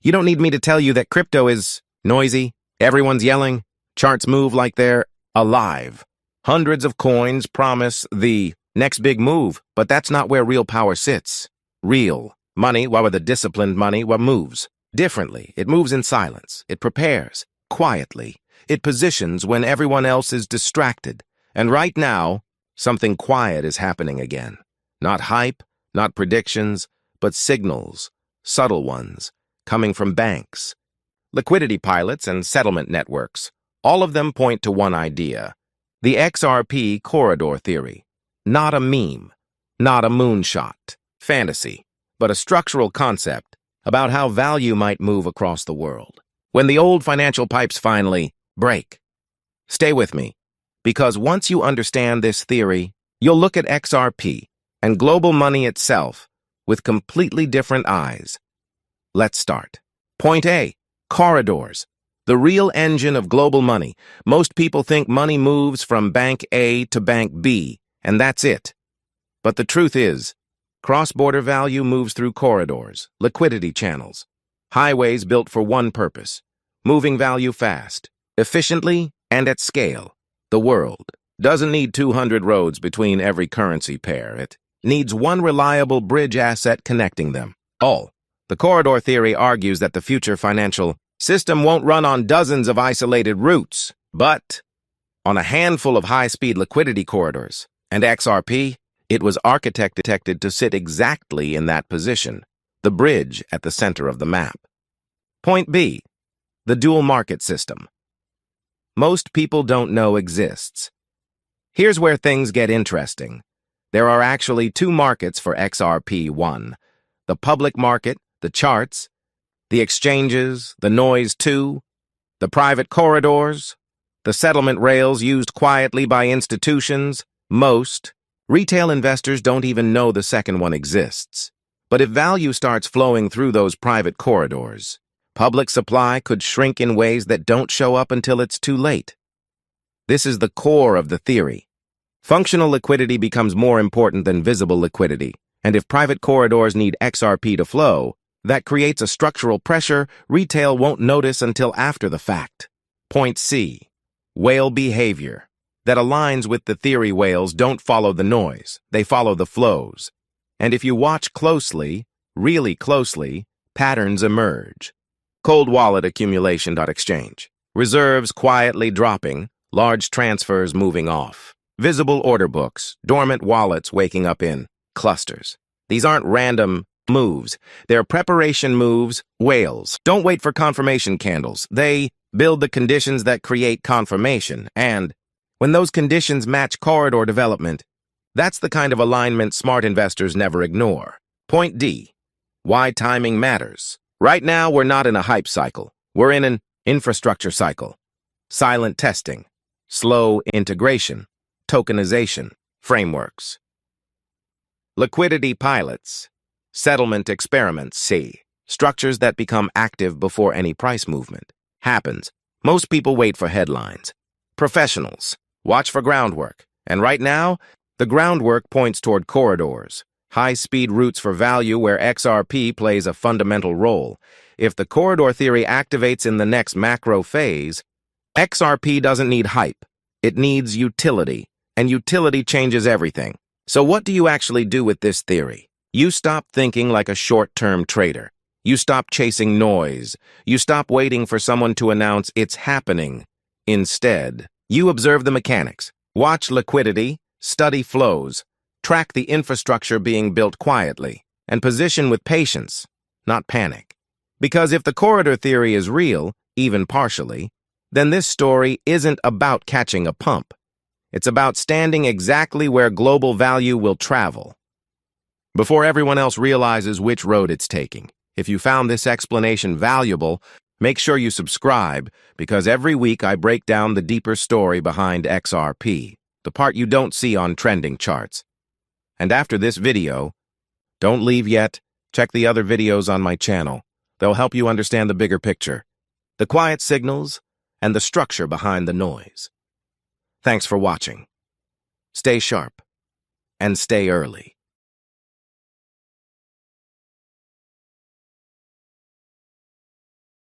You don't need me to tell you that crypto is noisy, everyone's yelling, charts move like they're alive. Hundreds of coins promise the next big move, but that's not where real power sits. Real money, the disciplined money, moves differently. It moves in silence. It prepares quietly. It positions when everyone else is distracted. And right now, something quiet is happening again. Not hype, not predictions, but signals, subtle ones, coming from banks, liquidity pilots, and settlement networks. All of them point to one idea: the XRP corridor theory. Not a meme, not a moonshot fantasy, but a structural concept about how value might move across the world when the old financial pipes finally break. Stay with me, because once you understand this theory, you'll look at XRP and global money itself with completely different eyes. Let's start. Point A, corridors. The real engine of global money. Most people think money moves from bank A to bank B, and that's it. But the truth is, cross-border value moves through corridors, liquidity channels, highways built for one purpose: moving value fast, efficiently, and at scale. The world doesn't need 200 roads between every currency pair. It needs one reliable bridge asset connecting them all. The corridor theory argues that the future financial system won't run on dozens of isolated routes, but on a handful of high-speed liquidity corridors. And XRP, it was architected to sit exactly in that position, the bridge at the center of the map. Point B, the dual market system. Most people don't know exists. Here's where things get interesting. There are actually two markets for XRP. One, the public market, the charts, the exchanges, the noise too, the private corridors, the settlement rails used quietly by institutions. Most retail investors don't even know the second one exists. But if value starts flowing through those private corridors, public supply could shrink in ways that don't show up until it's too late. This is the core of the theory. Functional liquidity becomes more important than visible liquidity, and if private corridors need XRP to flow, that creates a structural pressure retail won't notice until after the fact. Point C, whale behavior. That aligns with the theory. Whales don't follow the noise, they follow the flows. And if you watch closely, really closely, patterns emerge. Cold wallet accumulation. Exchange. Reserves quietly dropping, large transfers moving off. Visible order books, dormant wallets waking up in clusters. These aren't random moves. They're preparation moves. Whales don't wait for confirmation candles. They build the conditions that create confirmation. And when those conditions match corridor development, that's the kind of alignment smart investors never ignore. Point D, why timing matters. Right now, we're not in a hype cycle. We're in an infrastructure cycle. Silent testing, slow integration, tokenization, frameworks, liquidity pilots, settlement experiments. C, structures that become active before any price movement happens. Most people wait for headlines. Professionals watch for groundwork. And right now, the groundwork points toward corridors, high-speed routes for value where XRP plays a fundamental role. If the corridor theory activates in the next macro phase, XRP doesn't need hype. It needs utility, and utility changes everything. So what do you actually do with this theory? You stop thinking like a short-term trader. You stop chasing noise. You stop waiting for someone to announce it's happening. Instead, you observe the mechanics. Watch liquidity, study flows, track the infrastructure being built quietly, and position with patience, not panic. Because if the corridor theory is real, even partially, then this story isn't about catching a pump. It's about standing exactly where global value will travel, before everyone else realizes which road it's taking. If you found this explanation valuable, make sure you subscribe, because every week I break down the deeper story behind XRP, the part you don't see on trending charts. And after this video, don't leave yet. Check the other videos on my channel. They'll help you understand the bigger picture, the quiet signals, and the structure behind the noise. Thanks for watching. Stay sharp and stay early.